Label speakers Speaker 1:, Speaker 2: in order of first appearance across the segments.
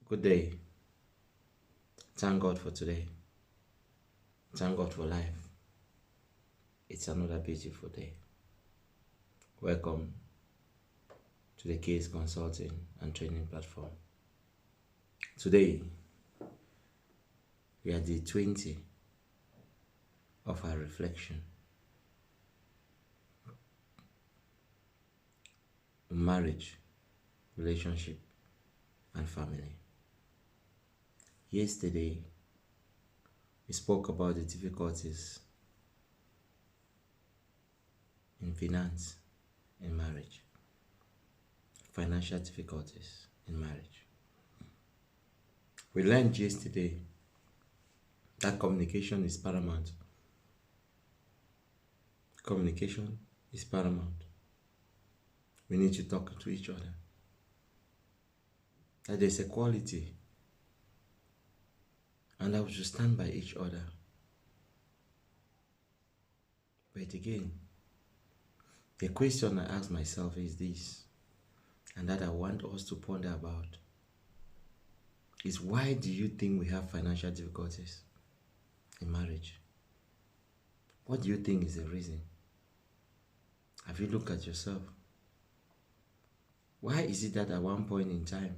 Speaker 1: Good day. Thank God for today. Thank God for life. It's another beautiful day. Welcome to the Case Consulting and Training Platform. Today, we are day 20 of our reflection on marriage, relationship, and family. Yesterday, we spoke about the difficulties in finance in marriage, financial difficulties in marriage. We learned yesterday that communication is paramount. Communication is paramount. We need to talk to each other. That there's equality, and that we should stand by each other. But again, the question I ask myself is this, and that I want us to ponder about, is why do you think we have financial difficulties in marriage? What do you think is the reason? Have you looked at yourself? Why is it that at one point in time,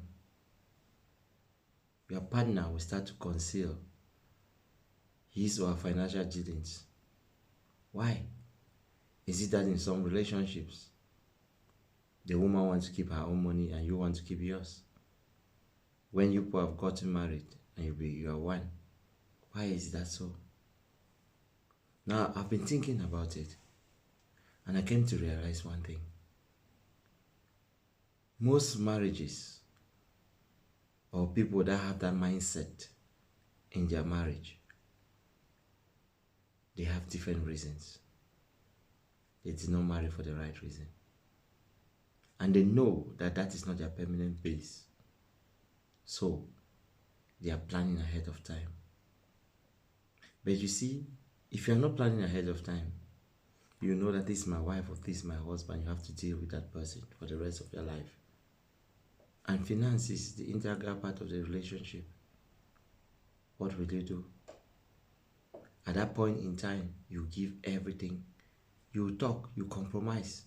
Speaker 1: your partner will start to conceal his or her financial dealings? Why? Is it that in some relationships, the woman wants to keep her own money and you want to keep yours? When you have gotten married and you are one, why is that so? Now, I've been thinking about it, and I came to realize one thing. Most marriages, or people that have that mindset in their marriage, they have different reasons. They did not marry for the right reason. And they know that that is not their permanent base. So, they are planning ahead of time. But you see, if you are not planning ahead of time, you know that this is my wife or this is my husband. You have to deal with that person for the rest of your life. And finance is the integral part of the relationship. What will you do? At that point in time, you give everything. You talk, you compromise.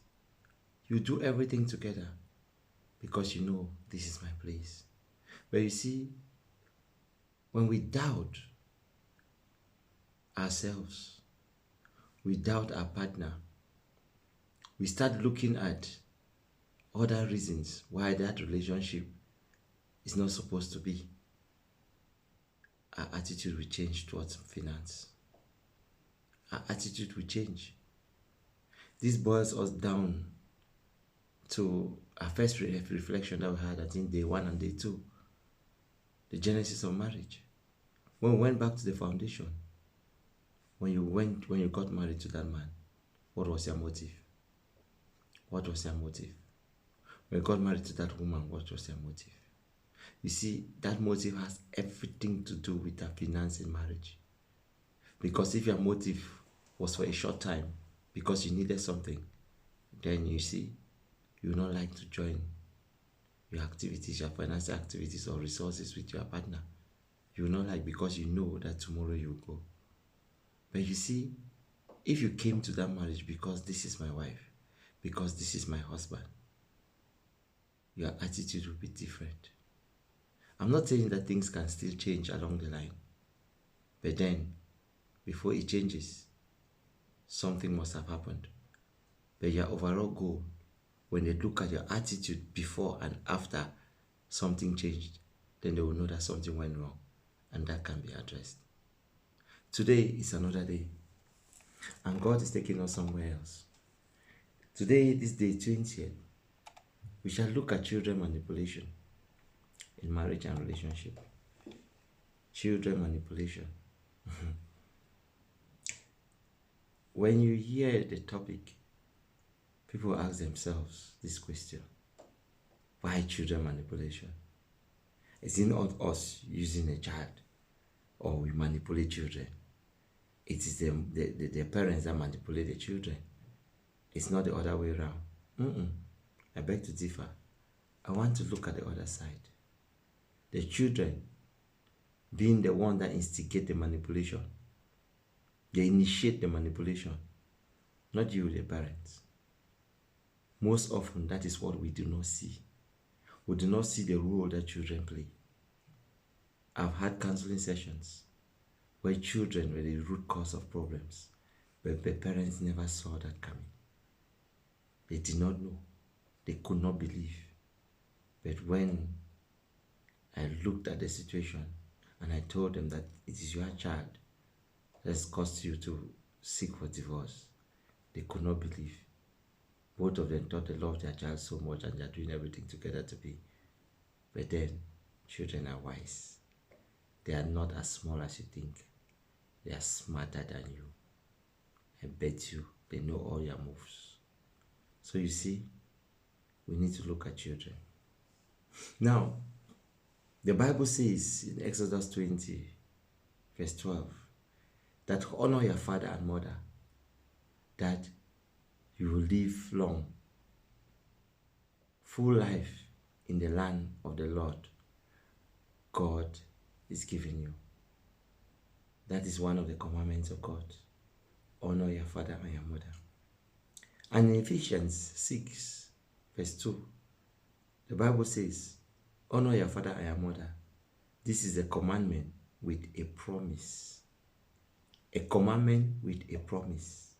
Speaker 1: You do everything together because you know this is my place. But you see, when we doubt ourselves, we doubt our partner, we start looking at other reasons why that relationship is not supposed to be. Our attitude will change towards finance. Our attitude will change. This boils us down to our first reflection that we had, I think day 1 and day 2, the genesis of marriage. When we went back to the foundation, when you got married to that man, what was your motive? What was your motive? When you got married to that woman, what was your motive? You see, that motive has everything to do with the finance in marriage. Because if your motive was for a short time, because you needed something, then you see, you will not like to join your activities, your financial activities or resources with your partner. You will not like, because you know that tomorrow you will go. But you see, if you came to that marriage because this is my wife, because this is my husband, your attitude will be different. I'm not saying that things can still change along the line, but then, before it changes, something must have happened. But your overall goal, when they look at your attitude before and after something changed, then they will know that something went wrong, and that can be addressed. Today is another day, and God is taking us somewhere else. Today, this day 20th, we shall look at children manipulation in marriage and relationship. Children manipulation. When you hear the topic, people ask themselves this question: why children manipulation? Is it not us using a child, or we manipulate children? It is the parents that manipulate the children. It's not the other way around. I beg to differ. I want to look at the other side. The children being the one that instigate the manipulation. They initiate the manipulation, not you, the parents. Most often, that is what we do not see. We do not see the role that children play. I've had counseling sessions where children were the root cause of problems, but the parents never saw that coming. They did not know. They could not believe. But when I looked at the situation and I told them that it is your child that's caused you to seek for divorce, they could not believe. Both of them thought they loved their child so much and they're doing everything together to be. But then, children are wise. They are not as small as you think. They are smarter than you. I bet you they know all your moves. So you see, we need to look at children. Now, the Bible says in Exodus 20, verse 12, that honor your father and mother, that you will live long, full life in the land of the Lord God is giving you. That is one of the commandments of God. Honor your father and your mother. And in Ephesians 6, verse 2, the Bible says, honor your father and your mother. This is a commandment with a promise. A commandment with a promise.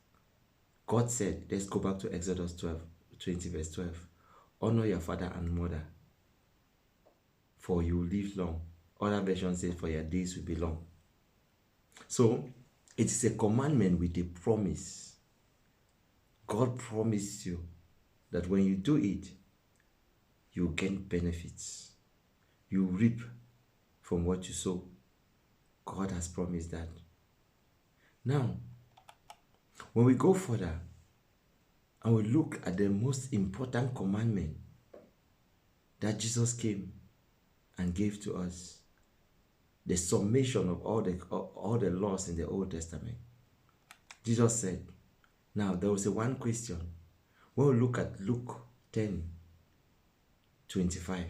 Speaker 1: God said, let's go back to Exodus 20 verse 12. Honor your father and mother, for you will live long. Other version says, for your days will be long. So, it is a commandment with a promise. God promised you that when you do it, you gain benefits. You reap from what you sow. God has promised that. Now, when we go further and we look at the most important commandment that Jesus came and gave to us, the summation of all the laws in the Old Testament, Jesus said, now there was one question. When we look at Luke 10:25,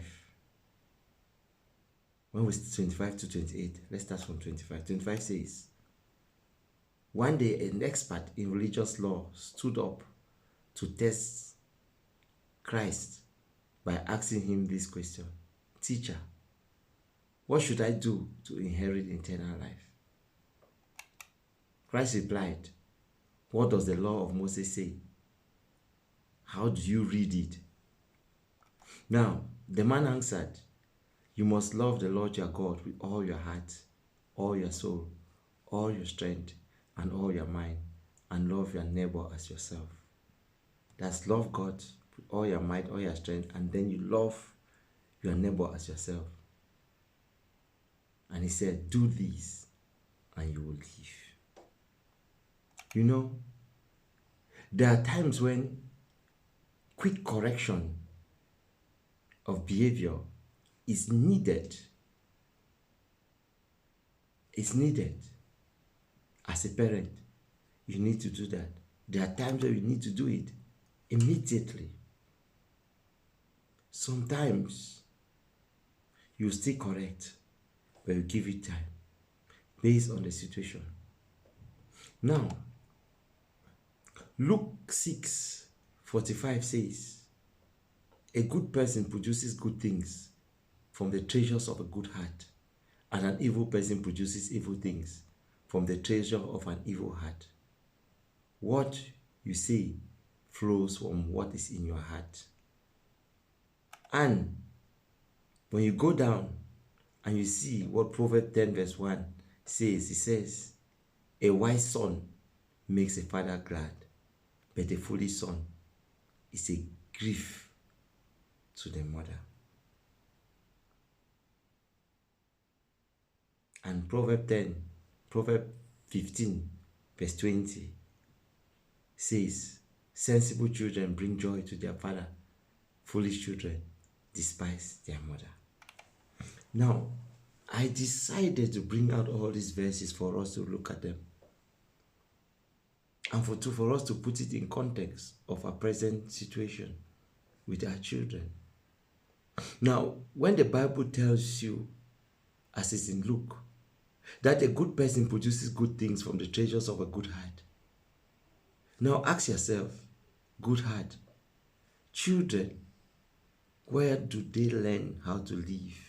Speaker 1: when we 25 to 28, let's start from 25. 25 says, one day an expert in religious law stood up to test Christ by asking him this question: Teacher, what should I do to inherit eternal life? Christ replied, what does the law of Moses say? How do you read it? Now, the man answered, you must love the Lord your God with all your heart, all your soul, all your strength, and all your mind, and love your neighbor as yourself. That's love God with all your might, all your strength, and then you love your neighbor as yourself. And he said, do this and you will live. You know, there are times when quick correction of behavior is needed. It's needed. As a parent, you need to do that. There are times where you need to do it immediately. Sometimes you still correct, but you give it time based on the situation. Now, Luke 6:45 says, a good person produces good things from the treasures of a good heart, and an evil person produces evil things from the treasure of an evil heart. What you say flows from what is in your heart. And when you go down and you see what Proverbs 10 verse 1 says, it says, a wise son makes a father glad, but a foolish son is a grief to the mother. And Proverbs 15 verse 20 says, sensible children bring joy to their father, foolish children despise their mother. Now, I decided to bring out all these verses for us to look at them, and for us to put it in context of our present situation with our children. Now, when the Bible tells you as is in Luke, that a good person produces good things from the treasures of a good heart. Now ask yourself, good heart, children, where do they learn how to live?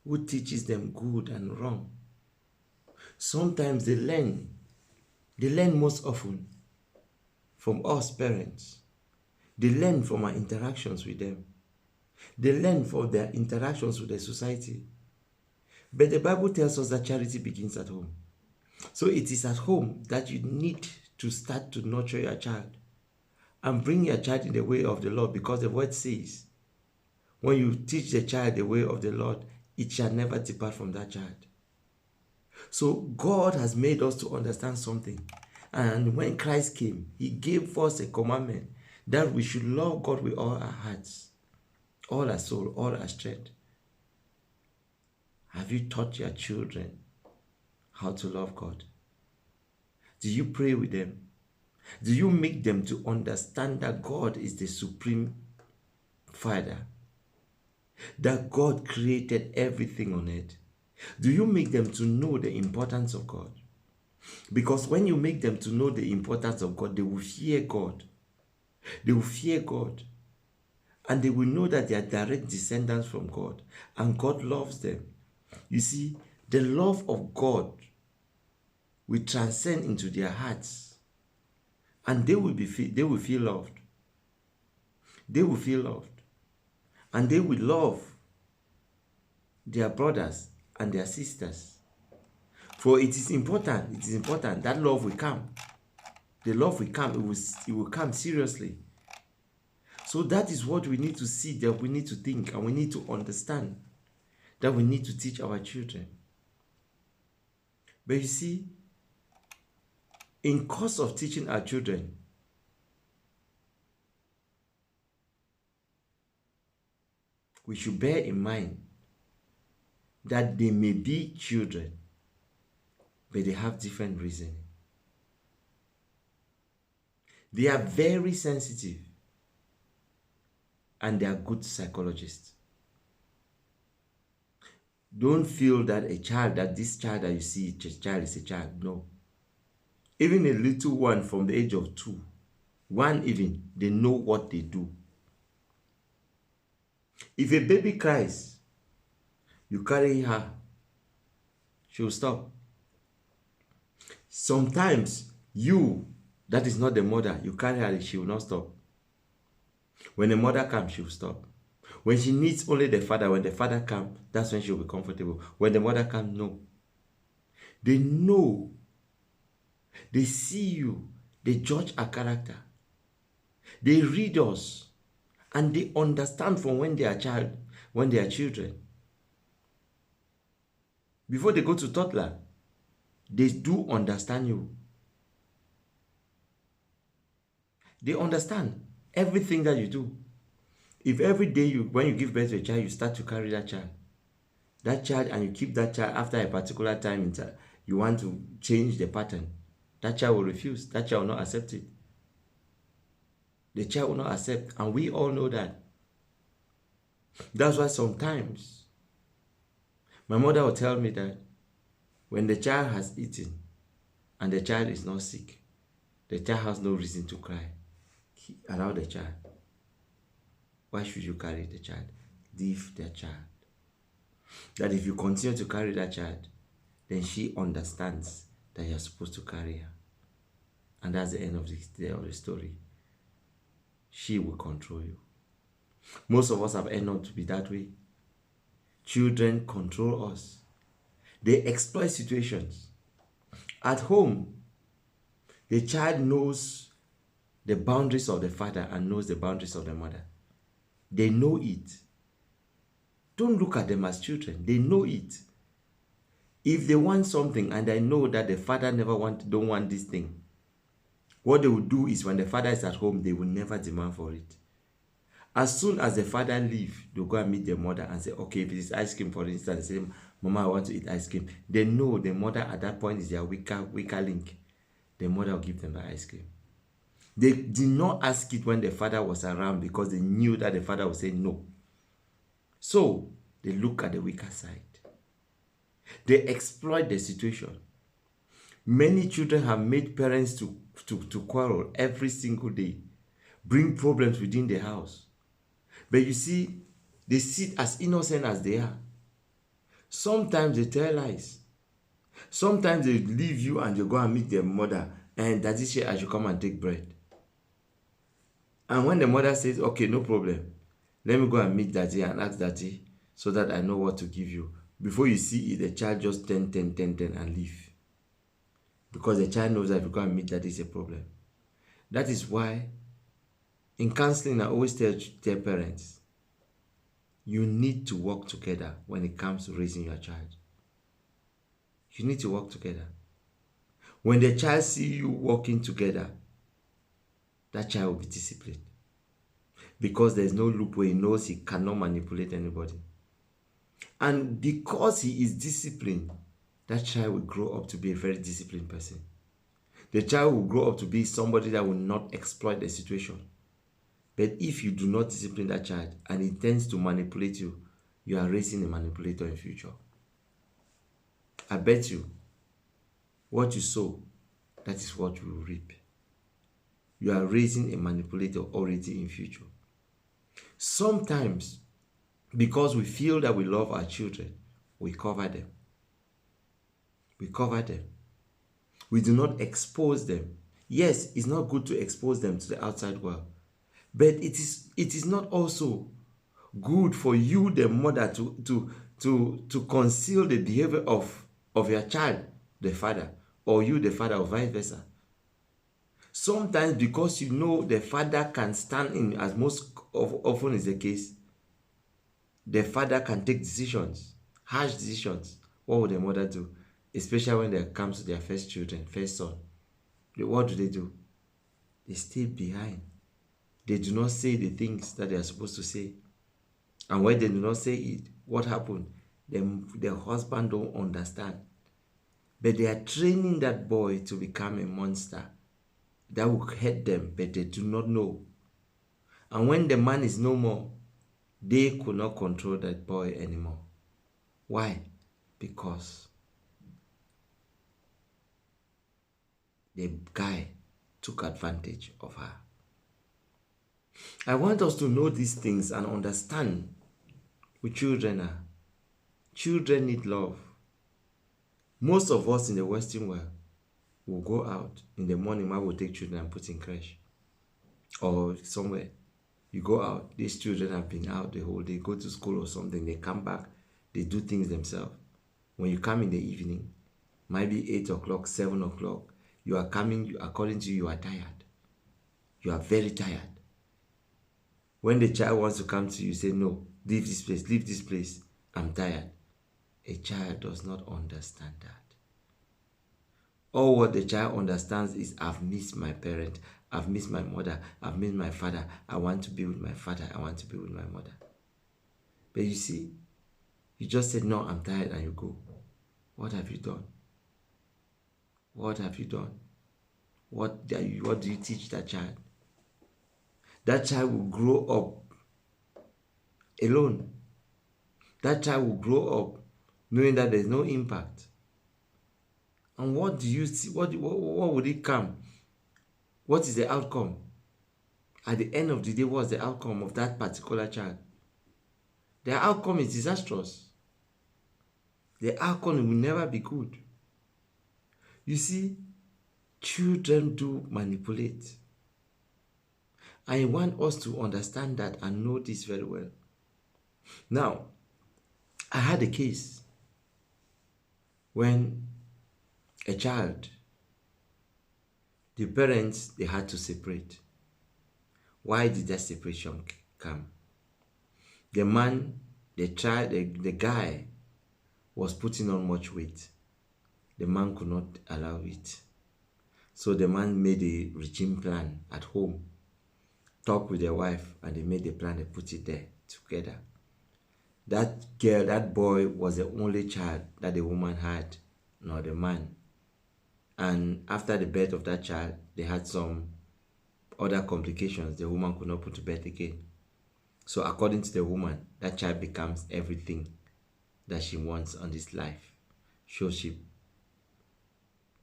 Speaker 1: Who teaches them good and wrong? Sometimes they learn most often from us parents. They learn from our interactions with them. They learn from their interactions with the society. But the Bible tells us that charity begins at home. So it is at home that you need to start to nurture your child and bring your child in the way of the Lord, because the word says, when you teach the child the way of the Lord, it shall never depart from that child. So God has made us to understand something. And when Christ came, he gave us a commandment that we should love God with all our hearts, all our soul, all our strength. Have you taught your children how to love God? Do you pray with them? Do you make them to understand that God is the supreme Father? That God created everything on earth? Do you make them to know the importance of God? Because when you make them to know the importance of God, they will fear God. They will fear God. And they will know that they are direct descendants from God. And God loves them. You see, the love of God will transcend into their hearts. And they will feel loved. They will feel loved. And they will love their brothers and their sisters. For it is important that love will come. The love will come, it will come seriously. So that is what we need to see, that we need to think, and we need to understand, that we need to teach our children. But you see, in course of teaching our children, we should bear in mind that they may be children, but they have different reasoning. They are very sensitive, and they are good psychologists. Don't feel that this child that you see, child is a child. No. Even a little one from the age of 2, 1 even, they know what they do. If a baby cries, you carry her, she will stop. Sometimes you, that is not the mother, you carry her, she will not stop. When the mother comes, she will stop. When she needs only the father, when the father comes, that's when she will be comfortable. When the mother comes, no. They know. They see you. They judge our character. They read us. And they understand from when they are children. Before they go to toddler, they do understand you. They understand everything that you do. If every day when you give birth to a child, you start to carry that child, and you keep that child after a particular time, you want to change the pattern, that child will refuse. That child will not accept it. The child will not accept, and we all know that. That's why sometimes my mother will tell me that when the child has eaten and the child is not sick, the child has no reason to cry. Allow the child. Why should you carry the child? Leave the child. That if you continue to carry that child, then she understands that you're supposed to carry her. And that's the end of the story. She will control you. Most of us have ended up to be that way. Children control us. They exploit situations. At home, the child knows the boundaries of the father and knows the boundaries of the mother. They know it. Don't look at them as children. They know it. If they want something and I know that the father don't want this thing, what they will do is when the father is at home, they will never demand for it. As soon as the father leaves, they'll go and meet their mother and say, okay, if it is ice cream, for instance, they say, Mama, I want to eat ice cream. They know the mother at that point is their weaker link. The mother will give them the ice cream. They did not ask it when the father was around because they knew that the father would say no. So, They look at the weaker side. They exploit the situation. Many children have made parents to quarrel every single day, bring problems within the house. But you see, they sit as innocent as they are. Sometimes they tell lies. Sometimes they leave you and they go and meet their mother, and daddy say I should come and take bread. And when the mother says, okay, no problem, let me go and meet daddy and ask daddy so that I know what to give you. Before you see it, the child just 10, 10, 10, 10 and leave. Because the child knows that if you go and meet daddy, it's a problem. That is why in counseling, I always tell parents, you need to work together when it comes to raising your child. You need to work together. When the child sees you working together, that child will be disciplined. Because there's no loop where he knows he cannot manipulate anybody. And because he is disciplined, that child will grow up to be a very disciplined person. The child will grow up to be somebody that will not exploit the situation. But if you do not discipline that child and he tends to manipulate you, you are raising a manipulator in future. I bet you, what you sow, that is what you will reap. You are raising a manipulator already in future. Sometimes, because we feel that we love our children, we cover them. We cover them. We do not expose them. Yes, it's not good to expose them to the outside world. But it is not also good for you, the mother, to conceal the behavior of your child, the father, or you, the father, or vice versa. Sometimes because you know the father can stand in, as most often is the case, the father can take decisions, harsh decisions. What would the mother do? Especially when it comes to their first children, first son. What do? They stay behind. They do not say the things that they are supposed to say. And when they do not say it, what happened? The husband don't understand. But they are training that boy to become a monster that will hurt them, but they do not know. And when the man is no more, they could not control that boy anymore. Why? Because the guy took advantage of her. I want us to know these things and understand who children are. Children need love. Most of us in the Western world will go out in the morning. Man will take children and put in creche or somewhere. You go out, these children have been out the whole day, go to school or something, they come back, they do things themselves. When you come in the evening, might be 8 o'clock, 7 o'clock, you are coming, according to you, you are tired. You are very tired. When the child wants to come to you, say, no, leave this place, I'm tired. A child does not understand that. All what the child understands is, I've missed my parent, I've missed my mother, I've missed my father, I want to be with my father, I want to be with my mother. But you see, you just said, no, I'm tired, and you go. What have you done? What have you done? What do you teach that child? That child will grow up alone. That child will grow up knowing that there's no impact. And what do you see? What would it come? What is the outcome? At the end of the day, what's the outcome of that particular child? The outcome is disastrous. The outcome will never be good. You see, children do manipulate. I want us to understand that and know this very well. Now, I had a case when a child, the parents, they had to separate. Why did that separation come? The man, the child, the guy was putting on much weight. The man could not allow it. So the man made a regime plan at home, talked with their wife, and they made the plan, they put it there together. That girl, that boy was the only child that the woman had, not the man. And after the birth of that child, they had some other complications. The woman could not put to bed again. So according to the woman, that child becomes everything that she wants on this life. So she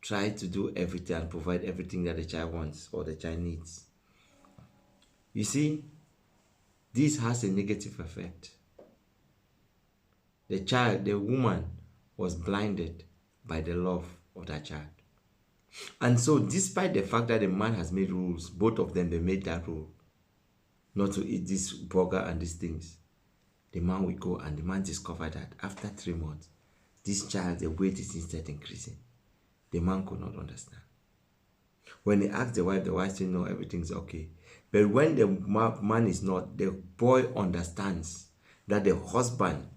Speaker 1: tries to do everything and provide everything that the child wants or the child needs. You see, this has a negative effect. The woman was blinded by the love of that child. And so, despite the fact that the man has made rules, both of them, they made that rule not to eat this burger and these things. The man will go, and the man discovered that after 3 months, this child, the weight is instead increasing. The man could not understand. When he asked the wife said, no, everything's okay. But when the man is not, the boy understands that the husband,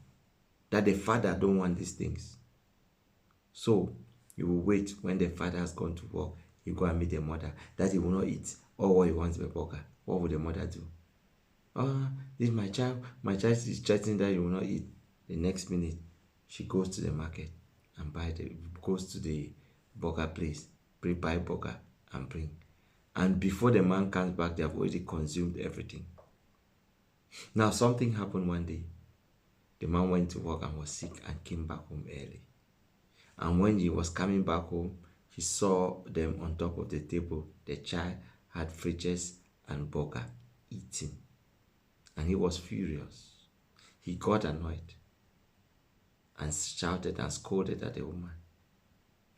Speaker 1: that the father don't want these things. So he will wait when the father has gone to work. He go and meet the mother, that he will not eat all what he wants the burger. What will the mother do? This is my child. My child is chatting that he will not eat. The next minute, she goes to the market and goes to the burger place, buy burger and bring. And before the man comes back, they have already consumed everything. Now, something happened one day. The man went to work and was sick and came back home early. And when he was coming back home, he saw them on top of the table. The child had fridges and burger eating. And he was furious. He got annoyed and shouted and scolded at the woman.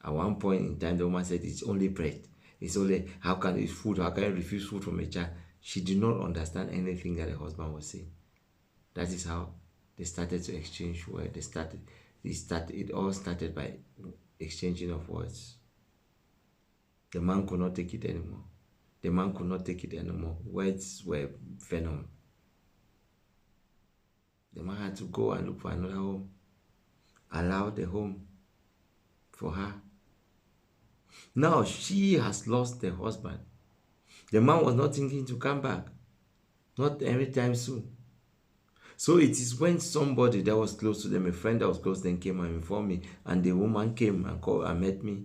Speaker 1: At one point in time, the woman said, it's only bread. It's only, how can it's food? How can I refuse food from a child? She did not understand anything that the husband was saying. That is how they started to exchange words. It all started by exchanging of words. The man could not take it anymore. The man could not take it anymore. Words were venom. The man had to go and look for another home. Allow the home for her. Now she has lost the husband. The man was not thinking to come back. Not anytime soon. So it is when somebody that was close to them, a friend that was close to them, came and informed me, and the woman came and called and met me.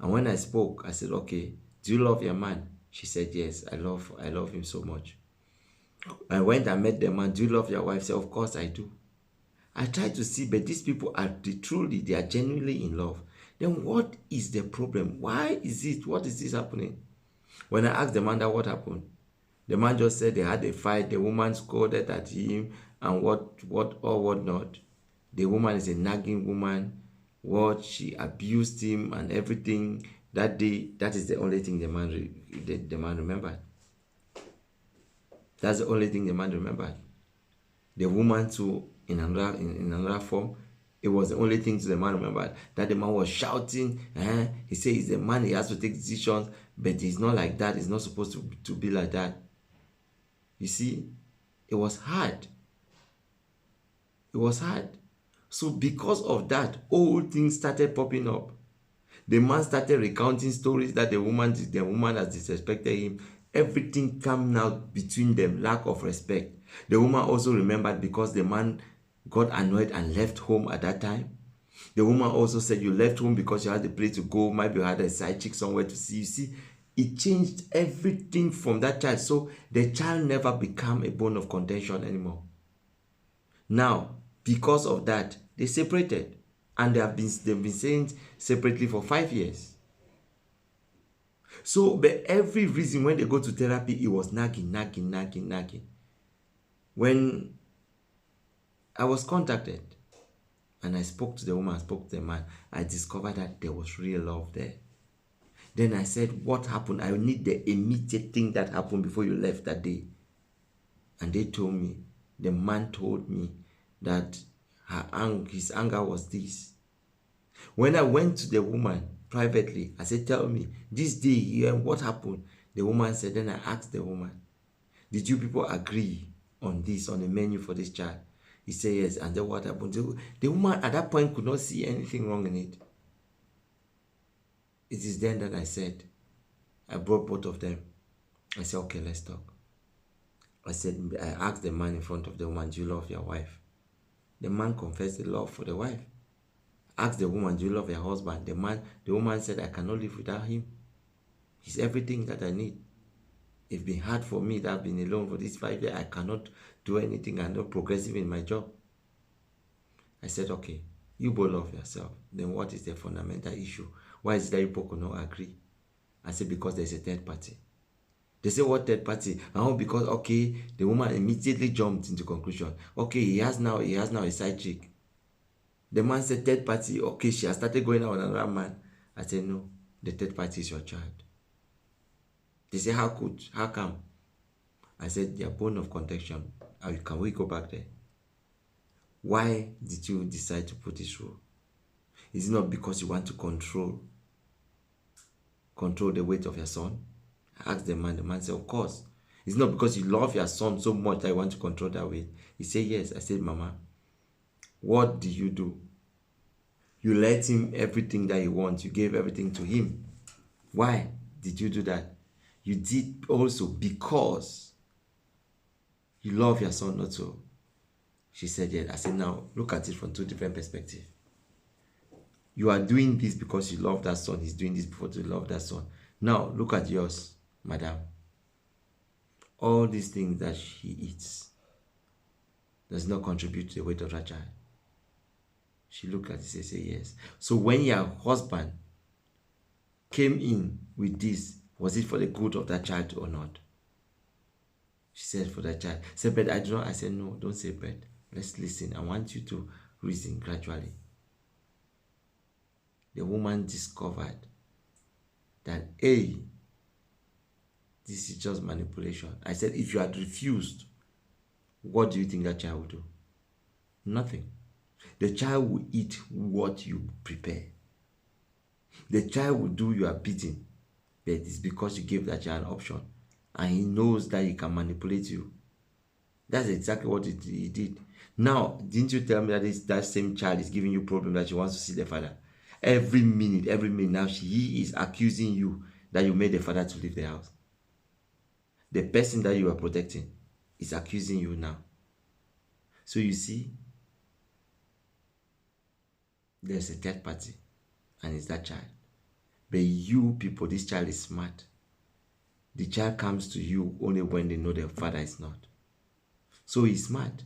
Speaker 1: And when I spoke, I said, okay, do you love your man? She said, yes, I love him so much. I went and met the man. Do you love your wife? I said, of course I do. I tried to see, but these people are they are genuinely in love. Then what is the problem? Why is it? What is this happening? When I asked the man that what happened, the man just said they had a fight. The woman scolded at him and what not. The woman is a nagging woman. She abused him and everything. That day, that is the only thing the man remembered. That's the only thing the man remembered. The woman too, in another form, it was the only thing the man remembered. That the man was shouting. He said he's the man, he has to take decisions, but he's not like that. He's not supposed to be like that. You see, it was hard. It was hard. So because of that, old things started popping up. The man started recounting stories that the woman has disrespected him. Everything came out between them, lack of respect. The woman also remembered because the man got annoyed and left home at that time. The woman also said, you left home because you had a place to go. Maybe you had a side chick somewhere to see. You see, it changed everything from that child. So the child never became a bone of contention anymore. Now, because of that, they separated. And they've been saying separately for 5 years. So, but every reason when they go to therapy, it was nagging. When I was contacted and I spoke to the woman, I spoke to the man, I discovered that there was real love there. Then I said, what happened? I need the immediate thing that happened before you left that day. And they told me, the man told me that his anger was this. When I went to the woman privately, I said, tell me, this day here, what happened? The woman said, then I asked the woman, did you people agree on this, on the menu for this child? He said, yes. And then what happened? The woman at that point could not see anything wrong in it. It is then that I said, I brought both of them. I said, okay, let's talk. I asked the man in front of the woman, do you love your wife? The man confessed the love for the wife. Asked the woman, do you love your husband? The woman said, I cannot live without him. He's everything that I need. It's been hard for me that I've been alone for these 5 years. I cannot do anything. I'm not progressive in my job. I said, okay, you both love yourself. Then what is the fundamental issue? Why is it that you both could not agree? I said, because there's a third party. They say, what third party? And because, okay, the woman immediately jumped into conclusion. Okay, he has now a side chick. The man said, third party, okay, she has started going out with another man. I said, no, the third party is your child. They say, how come? I said, they are bone of contention. Can we go back there? Why did you decide to put this rule? Is it not because you want to control the weight of your son? I asked the man said, of course. It's not because you love your son so much that you want to control that weight. He said, yes. I said, Mama, what did you do? You let him everything that he wants. You gave everything to him. Why did you do that? You did also because you love your son, not so. She said, yes. I said, now look at it from two different perspectives. You are doing this because you love that son. He's doing this because you love that son. Now look at yours, madam. All these things that she eats does not contribute to the weight of her child. She looked at it and said, yes. So when your husband came in with this, was it for the good of that child or not? She said, for that child. I said, but I do not. I said, no, don't say but. Let's listen. I want you to reason gradually. The woman discovered that, A, this is just manipulation. I said, if you had refused, what do you think that child will do? Nothing. The child will eat what you prepare. The child will do your bidding. But it's because you gave that child an option. And he knows that he can manipulate you. That's exactly what he did. Now, didn't you tell me that that same child is giving you problem that she wants to see the father? Every minute, now he is accusing you that you made the father to leave the house. The person that you are protecting is accusing you now. So you see, there's a third party, and it's that child. But you people, this child is smart. The child comes to you only when they know their father is not. So he's smart.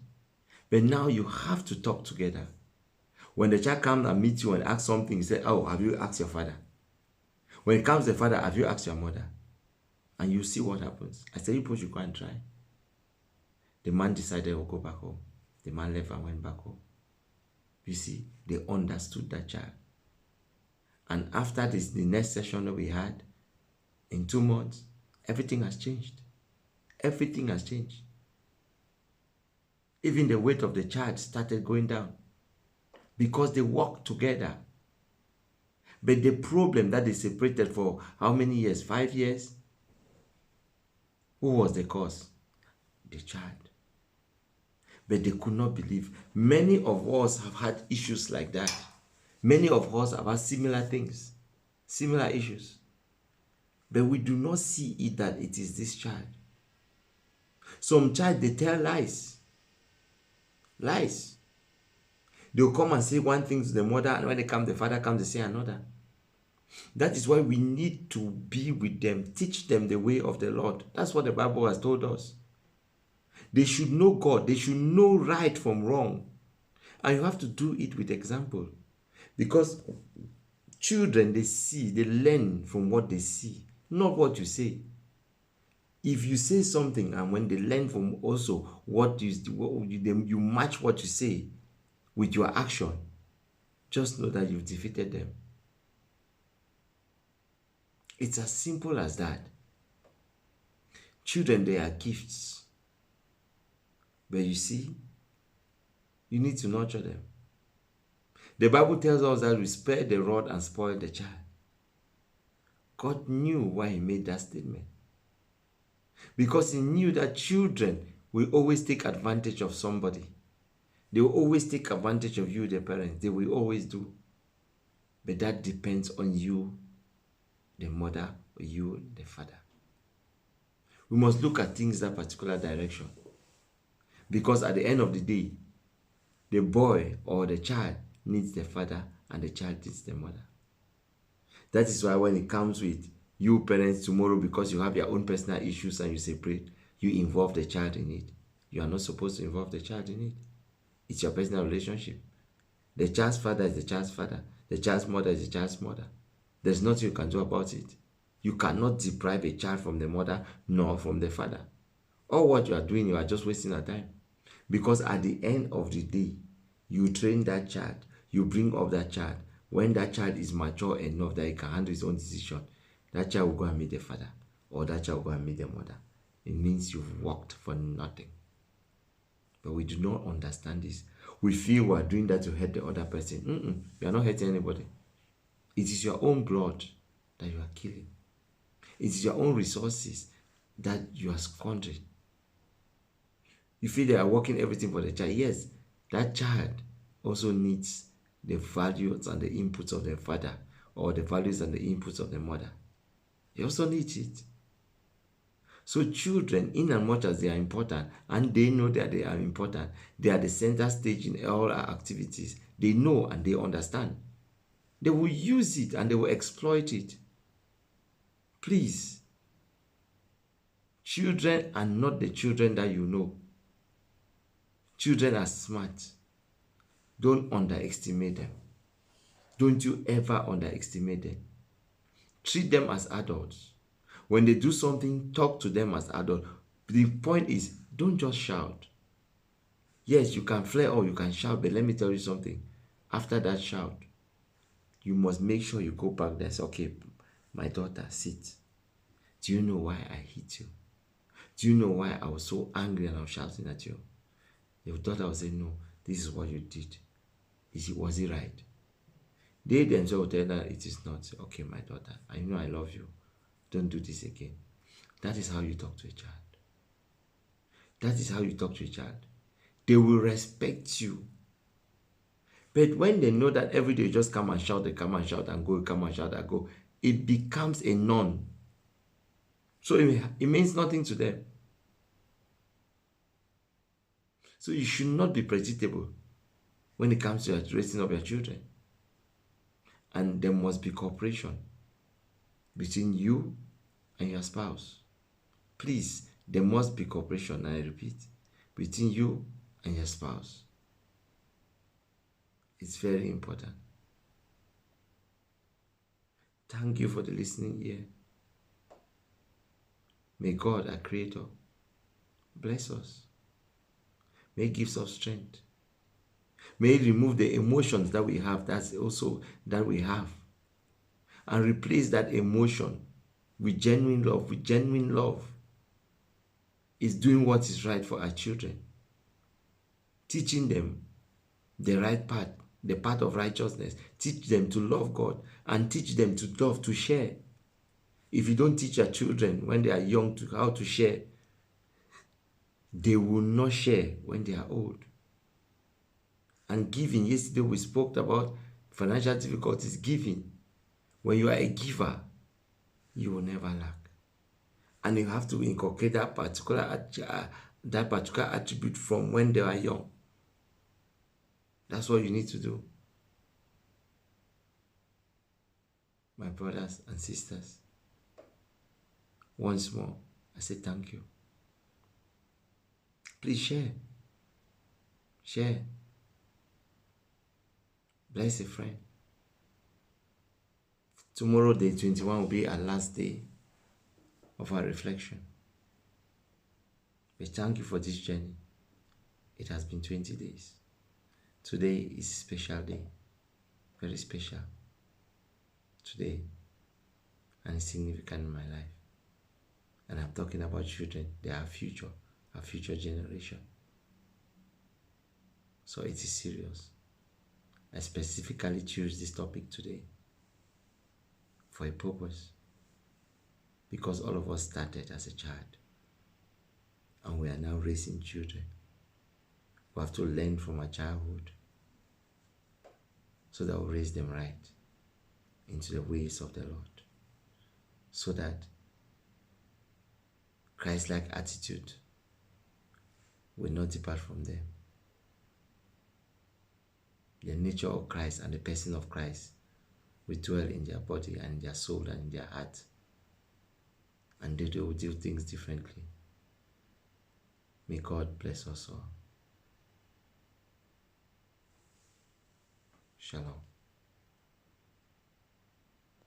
Speaker 1: But now you have to talk together. When the child comes and meets you and asks something, you say, oh, have you asked your father? When it comes to the father, have you asked your mother? And you see what happens. I said, you should go and try. The man decided to go back home. The man left and went back home. You see, they understood that child. And after this, the next session that we had, in 2 months, everything has changed. Everything has changed. Even the weight of the child started going down. Because they worked together. But the problem that they separated for how many years? 5 years? Who was the cause? The child. But they could not believe. Many of us have had issues like that. Many of us have had similar things, similar issues. But we do not see it that it is this child. Some child, they tell lies. Lies. They'll come and say one thing to the mother, and when they come, the father comes, they say another. That is why we need to be with them, teach them the way of the Lord. That's what the Bible has told us. They should know God. They should know right from wrong. And you have to do it with example. Because children, they learn from what they see, not what you say. If you say something and when they learn from also you match what you say with your action, just know that you've defeated them. It's as simple as that. Children, they are gifts. But you see, you need to nurture them. The Bible tells us that we spare the rod and spoil the child. God knew why he made that statement. Because he knew that children will always take advantage of somebody. They will always take advantage of you, their parents. They will always do. But that depends on you, the mother, or you, the father. We must look at things that particular direction. Because at the end of the day, the boy or the child needs the father and the child needs the mother. That is why when it comes with You parents, tomorrow, because you have your own personal issues and you separate, you involve the child in it. You are not supposed to involve the child in it. It's your personal relationship. The child's father is the child's father. The child's mother is the child's mother. There's nothing you can do about it. You cannot deprive a child from the mother nor from the father. All what you are doing, you are just wasting your time. Because at the end of the day, you train that child, you bring up that child. When that child is mature enough that he can handle his own decision, that child will go and meet the father, or that child will go and meet the mother. It means you've worked for nothing. But we do not understand this. We feel we are doing that to hurt the other person. You are not hurting anybody. It is your own blood that you are killing. It is your own resources that you are squandering. You feel they are working everything for the child. Yes, that child also needs the values and the inputs of the father, or the values and the inputs of the mother. He also needs it. So children, in as much as they are important, and they know that they are important, they are the center stage in all our activities. They know and they understand. They will use it and they will exploit it. Please, children are not the children that you know. Children are smart. Don't underestimate them. Don't you ever underestimate them. Treat them as adults. When they do something, talk to them as adults. The point is, don't just shout. Yes, you can flare or you can shout, but let me tell you something. After that shout, you must make sure you go back there and say, okay, my daughter, sit. Do you know why I hit you? Do you know why I was so angry and I was shouting at you? Your daughter will say, no, this is what you did. Was it right? They themselves will tell her it is not. Okay, my daughter, I know I love you. Don't do this again. That is how you talk to a child. That is how you talk to a child. They will respect you. But when they know that every day you just come and shout, they come and shout and go, come and shout and go, it becomes a norm. So it means nothing to them. So you should not be predictable when it comes to raising up your children. And there must be cooperation between you and your spouse. Please, there must be cooperation, and I repeat, between you and your spouse. It's very important. Thank you for the listening ear. May God, our Creator, bless us. May He give us strength. May He remove the emotions that we have, and replace that emotion with genuine love. With genuine love is doing what is right for our children. Teaching them the right path, the path of righteousness. Teach them to love God and teach them to love, to share. If you don't teach your children when they are young how to share, they will not share when they are old. And giving, yesterday we spoke about financial difficulties. Giving, when you are a giver, you will never lack. And you have to inculcate that particular attribute from when they are young. That's what you need to do. My brothers and sisters, once more, I say thank you. Please share. Share. Bless a friend. Tomorrow, day 21, will be our last day of our reflection. We thank you for this journey. It has been 20 days. Today is a special day. Very special. Today, and it's significant in my life. And I'm talking about children. They are our future generation. So it is serious. I specifically choose this topic today for a purpose. Because all of us started as a child. And we are now raising children. We have to learn from our childhood so that we raise them right into the ways of the Lord. So that Christ-like attitude will not depart from them. The nature of Christ and the person of Christ will dwell in their body and in their soul and in their heart and they will do things differently. May God bless us all. Shalom.